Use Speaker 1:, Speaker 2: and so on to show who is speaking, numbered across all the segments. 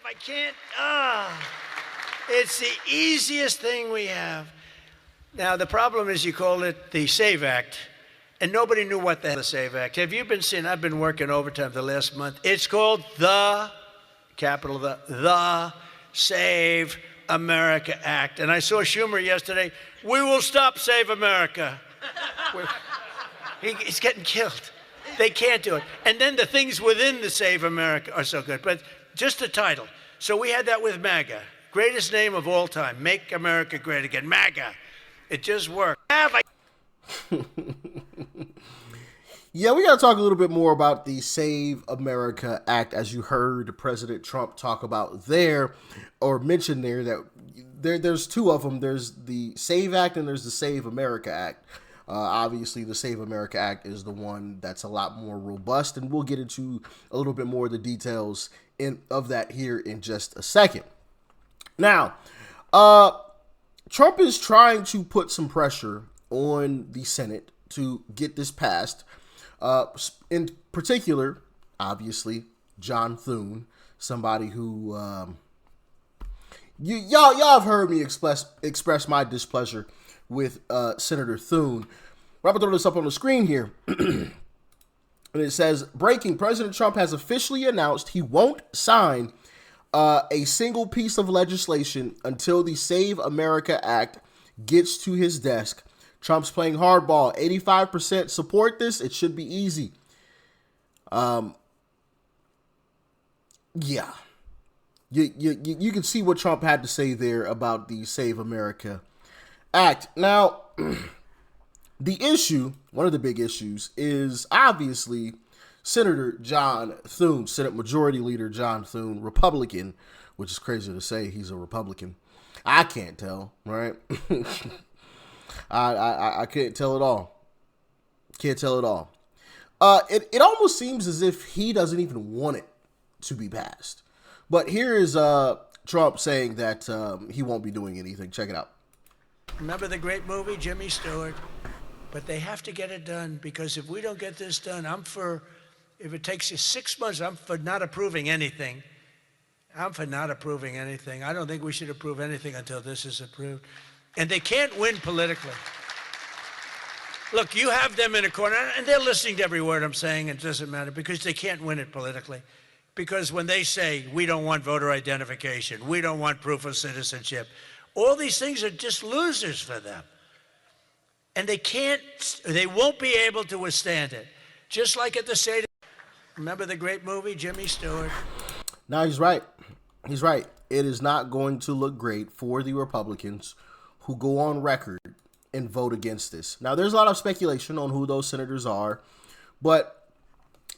Speaker 1: I can't. It's the easiest thing we have. Now, the problem is you call it the SAVE Act, and nobody knew what the hell the SAVE Act. Have you been seeing? I've been working overtime the last month. It's called the Save America Act. And I saw Schumer yesterday. We will stop Save America. He's getting killed. They can't do it. And then the things within the Save America are so good. But just the title. So we had that with MAGA. Greatest name of all time. Make America Great Again. MAGA. It just worked.
Speaker 2: Yeah, we got to talk a little bit more about the Save America Act. As you heard President Trump talk about there, or mention there, that there's two of them. There's the Save Act and there's the Save America Act. Obviously, the Save America Act is the one that's a lot more robust, and we'll get into a little bit more of the details of that here in just a second. Now, Trump is trying to put some pressure on the Senate to get this passed. In particular, obviously, John Thune, somebody who y'all have heard me express my displeasure with Senator Thune. I'm going to throw this up on the screen here. And it says, breaking, President Trump has officially announced he won't sign a single piece of legislation until the Save America Act gets to his desk. Trump's playing hardball. 85% support this. It should be easy. Yeah. You can see what Trump had to say there about the Save America Act. Now, the issue, one of the big issues, is obviously Senator John Thune, Senate Majority Leader John Thune, Republican, which is crazy to say he's a Republican. I can't tell, right? I can't tell at all. Can't tell at all. It almost seems as if he doesn't even want it to be passed. But here is Trump saying that he won't be doing anything. Check it out.
Speaker 1: Remember the great movie, Jimmy Stewart? But they have to get it done, because if we don't get this done, if it takes you 6 months, I'm for not approving anything. I don't think we should approve anything until this is approved. And they can't win politically. Look, you have them in a corner, and they're listening to every word I'm saying, and it doesn't matter, because they can't win it politically. Because when they say, we don't want voter identification, we don't want proof of citizenship, all these things are just losers for them. And they won't be able to withstand it. Just like at the state. Remember the great movie, Jimmy Stewart?
Speaker 2: No, he's right. He's right. It is not going to look great for the Republicans who go on record and vote against this. Now, there's a lot of speculation on who those senators are, but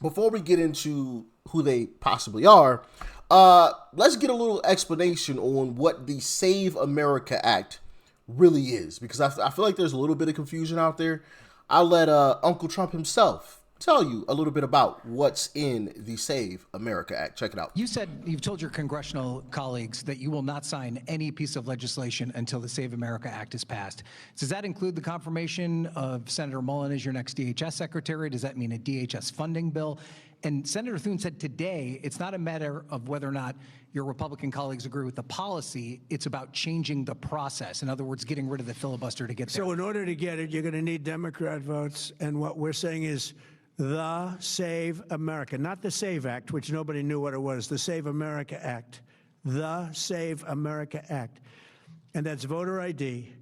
Speaker 2: before we get into who they possibly are, let's get a little explanation on what the Save America Act really is, because I feel like there's a little bit of confusion out there. I'll let Uncle Trump himself tell you a little bit about what's in the Save America Act. Check it out.
Speaker 3: You said you've told your congressional colleagues that you will not sign any piece of legislation until the Save America Act is passed. Does that include the confirmation of Senator Mullen as your next DHS secretary? Does that mean a DHS funding bill? And Senator Thune said today it's not a matter of whether or not your Republican colleagues agree with the policy. It's about changing the process. In other words, getting rid of the filibuster to get there.
Speaker 1: So in order to get it, you're going to need Democrat votes. And what we're saying is the Save America, not the Save Act, which nobody knew what it was, the Save America Act, the Save America Act. And that's voter ID.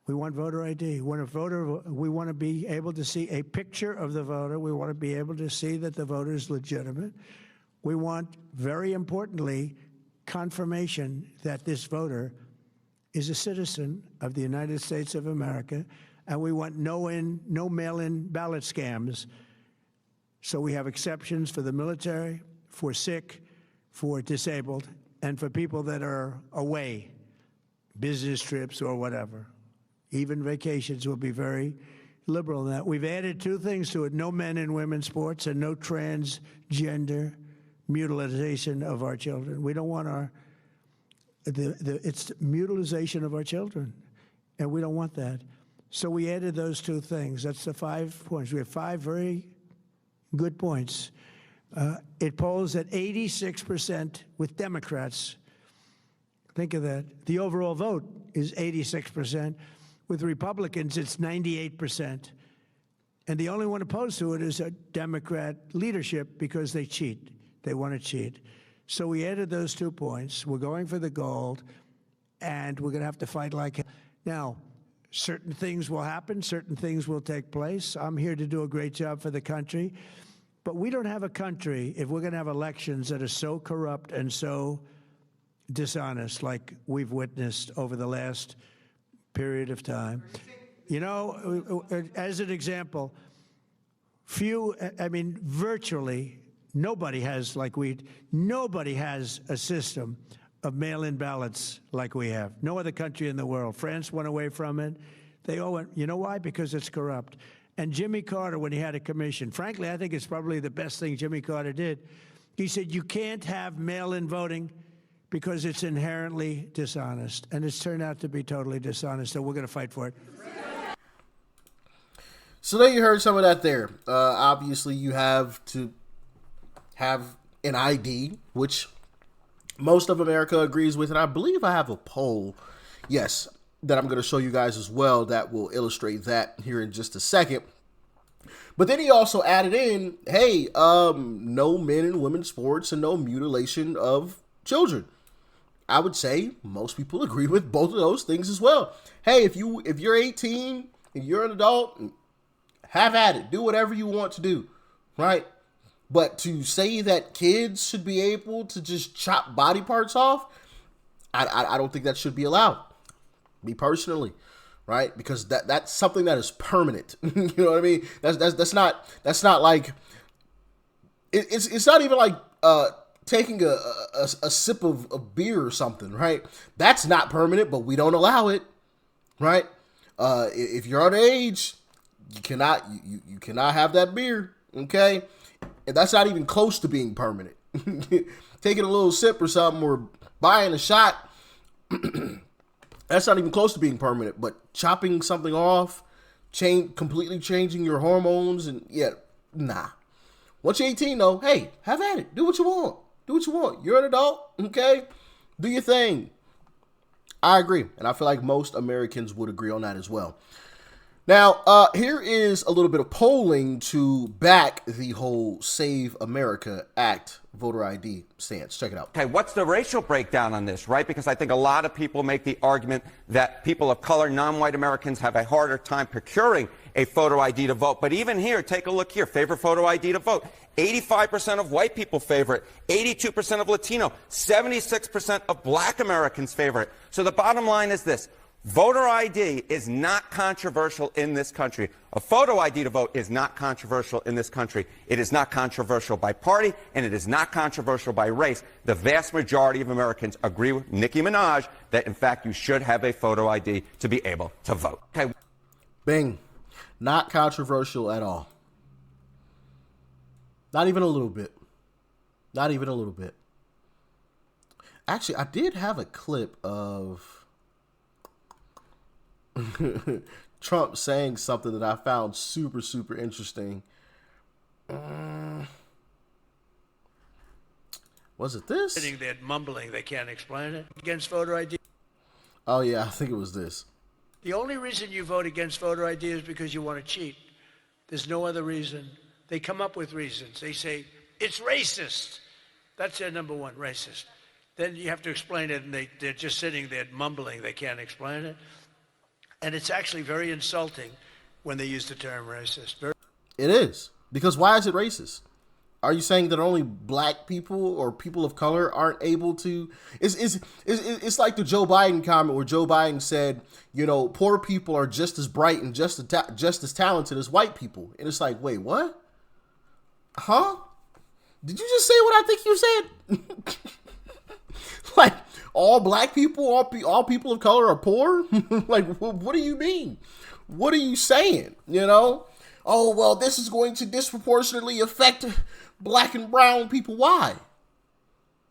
Speaker 1: We want voter ID. We want to be able to see a picture of the voter. We want to be able to see that the voter is legitimate. We want, very importantly, confirmation that this voter is a citizen of the United States of America, and we want no mail-in ballot scams. So we have exceptions for the military, for sick, for disabled, and for people that are away, business trips or whatever. Even vacations will be very liberal in that. We've added two things to it: no men in women's sports and no transgender mutilization of our children. We don't want it's mutilization of our children, and we don't want that. So we added those two things. That's the 5 points. We have 5 very good points. It polls at 86% with Democrats. Think of that. The overall vote is 86%. With Republicans, it's 98%. And the only one opposed to it is a Democrat leadership because they cheat. They want to cheat. So we added those 2 points. We're going for the gold, and we're going to have to fight like hell. Now, certain things will happen. Certain things will take place. I'm here to do a great job for the country. But we don't have a country, if we're going to have elections that are so corrupt and so dishonest like we've witnessed over the last period of time. You know, as an example, virtually nobody has nobody has a system of mail-in ballots like we have. No other country in the world. France went away from it. They all went, you know why? Because it's corrupt. And Jimmy Carter, when he had a commission, frankly, I think it's probably the best thing Jimmy Carter did. He said, you can't have mail-in voting because it's inherently dishonest. And it's turned out to be totally dishonest, so we're going to fight for it.
Speaker 2: So there you heard some of that there. Obviously, you have to have an ID, which most of America agrees with. And I believe I have a poll, yes, that I'm going to show you guys as well that will illustrate that here in just a second. But then he also added in, hey, no men and women's sports and no mutilation of children. I would say most people agree with both of those things as well. Hey, if you're 18 and you're an adult, have at it. Do whatever you want to do, right? But to say that kids should be able to just chop body parts off, I don't think that should be allowed. Me personally, right? Because that's something that is permanent. You know what I mean? That's not like it's not even like taking a sip of a beer or something, right? That's not permanent, but we don't allow it, right? If you're underage, you cannot have that beer, okay? And that's not even close to being permanent. Taking a little sip or something or buying a shot, that's not even close to being permanent. But chopping something off, completely changing your hormones, and yeah, nah. Once you're 18, though, hey, have at it. Do what you want. Do what you want. You're an adult, okay? Do your thing. I agree, and I feel like most Americans would agree on that as well. Now, here is a little bit of polling to back the whole Save America Act voter ID stance. Check it out.
Speaker 4: Okay, what's the racial breakdown on this, right? Because I think a lot of people make the argument that people of color, non-white Americans, have a harder time procuring a photo ID to vote. But even here, take a look here. Favorite photo ID to vote. 85% of white people favor it. 82% of Latino. 76% of black Americans favor it. So the bottom line is this. Voter ID is not controversial in this country. A photo ID to vote is not controversial in this country. It is not controversial by party, and it is not controversial by race. The vast majority of Americans agree with Nicki Minaj that, in fact, you should have a photo ID to be able to vote. Okay.
Speaker 2: Bing. Not controversial at all. Not even a little bit. Not even a little bit. Actually, I did have a clip of Trump saying something that I found super, super interesting. Was it this?
Speaker 1: Sitting there mumbling, they can't explain it. Against voter ID.
Speaker 2: Oh, yeah, I think it was this.
Speaker 1: The only reason you vote against voter ID is because you want to cheat. There's no other reason. They come up with reasons. They say, it's racist. That's their number one, racist. Then you have to explain it, and they're just sitting there mumbling. They can't explain it. And it's actually very insulting when they use the term racist.
Speaker 2: It is. Because why is it racist? Are you saying that only black people or people of color aren't able to? It's like the Joe Biden comment where Joe Biden said, you know, poor people are just as bright and just as talented as white people. And it's like, wait, what? Huh? Did you just say what I think you said? Like, all black people, all people of color are poor? Like, what do you mean? What are you saying? You know? Oh, well, this is going to disproportionately affect black and brown people. Why?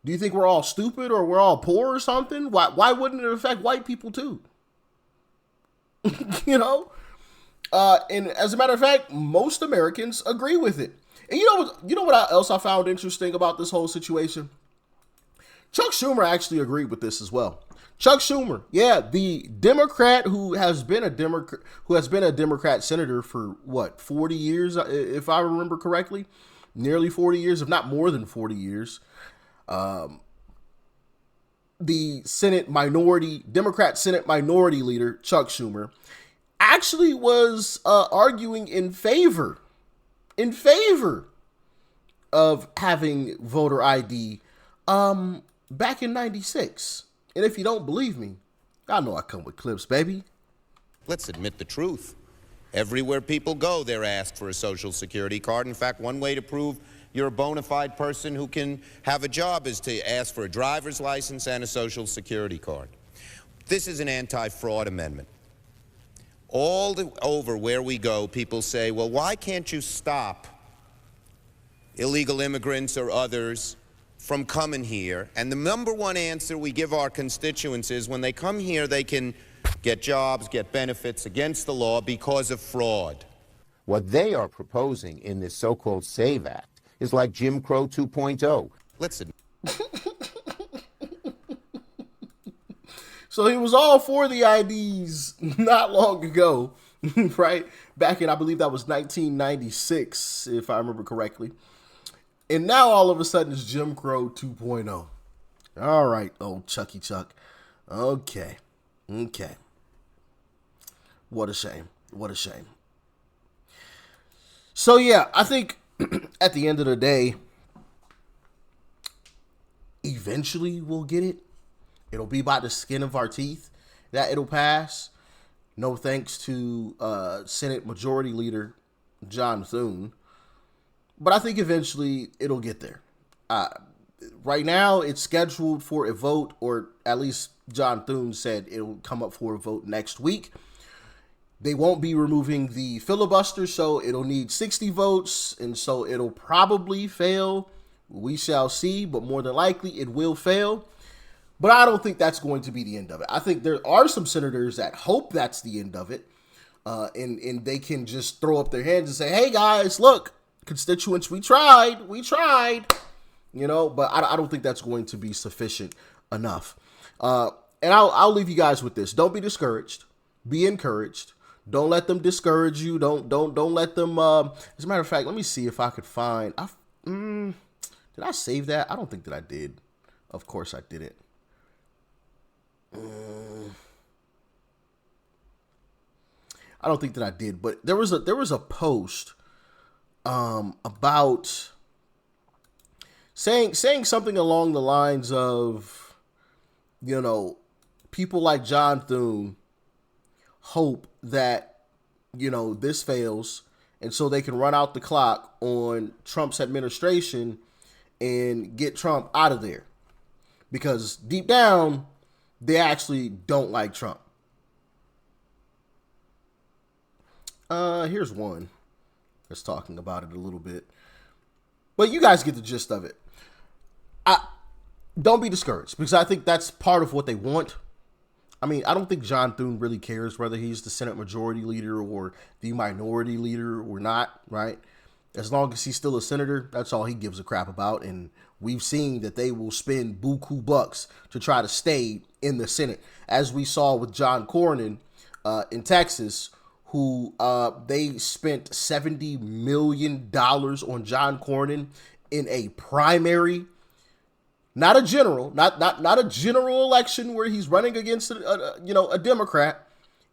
Speaker 2: Do you think we're all stupid or we're all poor or something? Why wouldn't it affect white people too? You know? And as a matter of fact, most Americans agree with it. And you know what else I found interesting about this whole situation? Chuck Schumer actually agreed with this as well. Chuck Schumer, yeah, the Democrat who has been a Democrat senator for what, 40 years, if I remember correctly, nearly 40 years, if not more than 40 years. The Democrat Senate Minority Leader Chuck Schumer actually was arguing in favor of having voter ID back in '96. And if you don't believe me, I know I come with clips, baby.
Speaker 5: Let's admit the truth. Everywhere people go, they're asked for a Social Security card. In fact, one way to prove you're a bona fide person who can have a job is to ask for a driver's license and a Social Security card. This is an anti-fraud amendment. Over where we go, people say, well, why can't you stop illegal immigrants or others from coming here? And the number one answer we give our constituents is when they come here, they can get jobs, get benefits against the law because of fraud.
Speaker 6: What they are proposing in this so-called SAVE Act is like Jim Crow 2.0.
Speaker 5: Listen.
Speaker 2: So he was all for the IDs not long ago, right? Back in, I believe that was 1996, if I remember correctly. And now all of a sudden it's Jim Crow 2.0. All right, old Chucky Chuck. Okay. What a shame. So yeah, I think at the end of the day, eventually we'll get it. It'll be by the skin of our teeth that it'll pass. No thanks to Senate Majority Leader John Thune. But I think eventually it'll get there. Right now, it's scheduled for a vote, or at least John Thune said it'll come up for a vote next week. They won't be removing the filibuster, so it'll need 60 votes, and so it'll probably fail. We shall see, but more than likely it will fail. But I don't think that's going to be the end of it. I think there are some senators that hope that's the end of it, and they can just throw up their hands and say, hey, guys, look, constituents, we tried, you know, but I don't think that's going to be sufficient enough. And I'll leave you guys with this. Don't be discouraged. Be encouraged. Don't let them discourage you. Don't let them. As a matter of fact, let me see if I could find. Did I save that? I don't think that I did. Of course, I didn't. I don't think that I did. But there was a post about saying something along the lines of, you know, people like John Thune hope that, you know, this fails, and so they can run out the clock on Trump's administration and get Trump out of there, because deep down they actually don't like Trump. Here's one that's talking about it a little bit, but you guys get the gist of it. Don't be discouraged, because I think that's part of what they want. I mean, I don't think John Thune really cares whether he's the Senate Majority Leader or the Minority Leader or not, right? As long as he's still a senator, that's all he gives a crap about. And we've seen that they will spend buku bucks to try to stay in the Senate, as we saw with John Cornyn in Texas, who they spent $70 million on John Cornyn in a primary. Not a general, not a general election where he's running against a Democrat.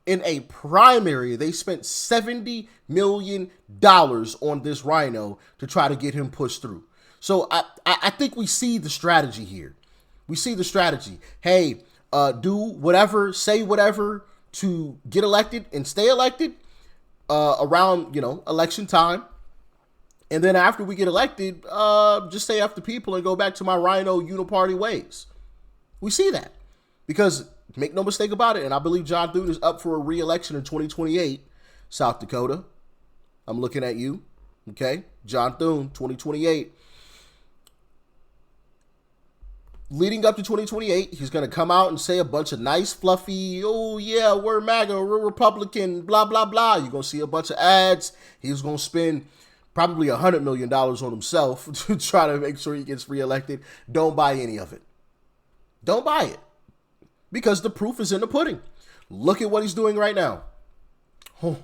Speaker 2: In a primary, they spent $70 million on this rhino to try to get him pushed through. So I think we see the strategy here. We see the strategy. Hey, do whatever, say whatever to get elected and stay elected around, election time. And then after we get elected, just stay after people and go back to my rhino uniparty ways. We see that, because make no mistake about it, and I believe John Thune is up for a re-election in 2028, South Dakota. I'm looking at you, okay? John Thune, 2028. Leading up to 2028, he's going to come out and say a bunch of nice, fluffy, oh yeah, we're MAGA, we're Republican, blah, blah, blah. You're going to see a bunch of ads. He's going to spend probably $100 million on himself to try to make sure he gets reelected. Don't buy any of it. Don't buy it. Because the proof is in the pudding. Look at what he's doing right now. Oh,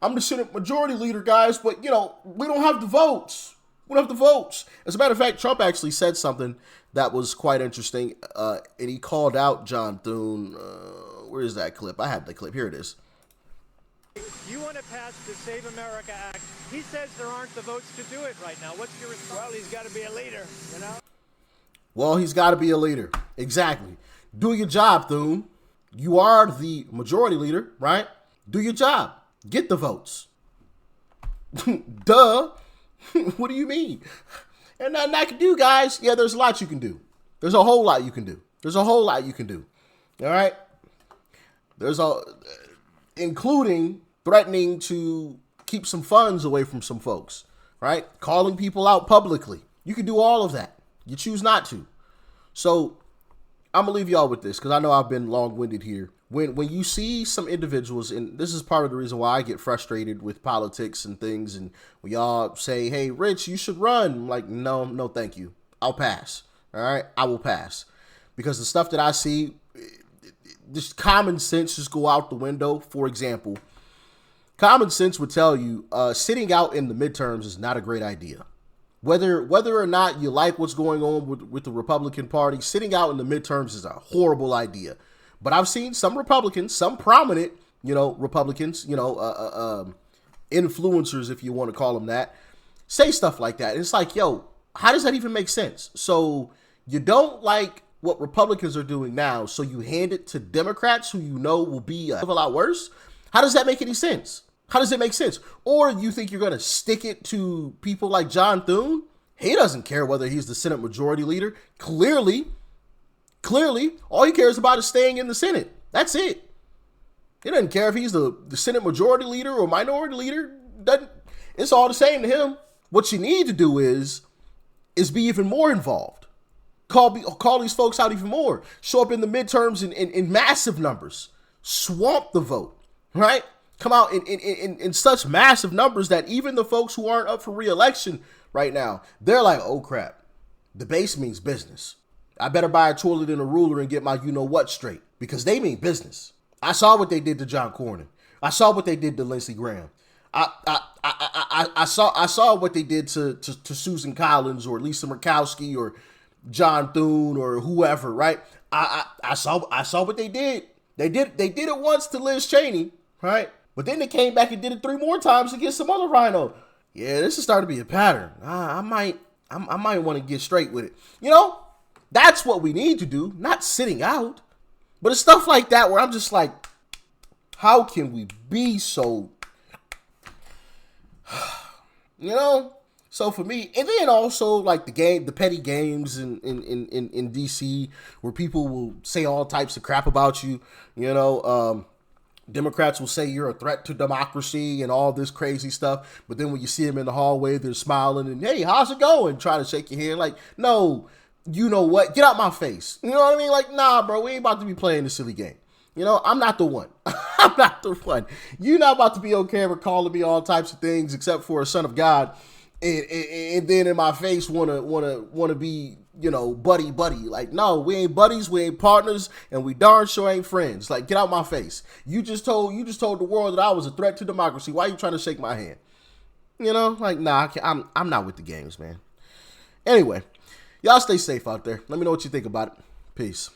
Speaker 2: I'm the Senate Majority Leader, guys, but, we don't have the votes. We don't have the votes. As a matter of fact, Trump actually said something that was quite interesting, and he called out John Thune. Where is that clip? I have the clip. Here it is.
Speaker 7: You want to pass the Save America Act. He says there aren't the votes to do it right now. What's your response? Well, he's got to be a leader,
Speaker 2: Well, he's got to be a leader. Exactly. Do your job, Thune. You are the majority leader, right? Do your job. Get the votes. Duh. What do you mean? And nothing I can do, guys. Yeah, there's a lot you can do. There's a whole lot you can do. There's a whole lot you can do. All right? Including threatening to keep some funds away from some folks, right? Calling people out publicly. You can do all of that. You choose not to. So I'm going to leave y'all with this because I know I've been long-winded here. When you see some individuals, and this is part of the reason why I get frustrated with politics and things, and when y'all say, hey, Rich, you should run. I'm like, no, thank you. I'll pass. All right? I will pass. Because the stuff that I see, just common sense just go out the window. For example, common sense would tell you sitting out in the midterms is not a great idea. Whether or not you like what's going on with the Republican Party, sitting out in the midterms is a horrible idea. But I've seen some Republicans, some prominent, Republicans, influencers, if you want to call them that, say stuff like that. And it's like, yo, how does that even make sense? So you don't like what Republicans are doing now, so you hand it to Democrats who will be a lot worse? How does that make any sense? How does it make sense? Or you think you're going to stick it to people like John Thune? He doesn't care whether he's the Senate Majority Leader. Clearly, all he cares about is staying in the Senate. That's it. He doesn't care if he's the Senate Majority Leader or Minority Leader. It's all the same to him. What you need to do is be even more involved. Call these folks out even more. Show up in the midterms in massive numbers. Swamp the vote, right? Come out in such massive numbers that even the folks who aren't up for re-election right now, they're like, oh crap, the base means business. I better buy a toilet and a ruler and get my you-know-what straight, because they mean business. I saw what they did to John Cornyn. I saw what they did to Lindsey Graham. I saw what they did to Susan Collins or Lisa Murkowski or John Thune or whoever, right? I saw what they did. They did it once to Liz Cheney, right? But then they came back and did it 3 more times against some other rhino. Yeah, this is starting to be a pattern. I might want to get straight with it. That's what we need to do, not sitting out. But it's stuff like that where I'm just like, how can we be so, So for me, and then also like the petty games in DC where people will say all types of crap about you, Democrats will say you're a threat to democracy and all this crazy stuff. But then when you see them in the hallway, they're smiling and, hey, how's it going? Trying to shake your hand like, no, you know what? Get out my face. You know what I mean? Like, nah, bro, we ain't about to be playing this silly game. I'm not the one. I'm not the one. You're not about to be on camera calling me all types of things except for a son of God. And then in my face wanna be, buddy. Like, no, we ain't buddies, we ain't partners, and we darn sure ain't friends. Like, get out my face. You just told the world that I was a threat to democracy. Why are you trying to shake my hand? Like, nah, I'm not with the games, man. Anyway, y'all stay safe out there. Let me know what you think about it. Peace.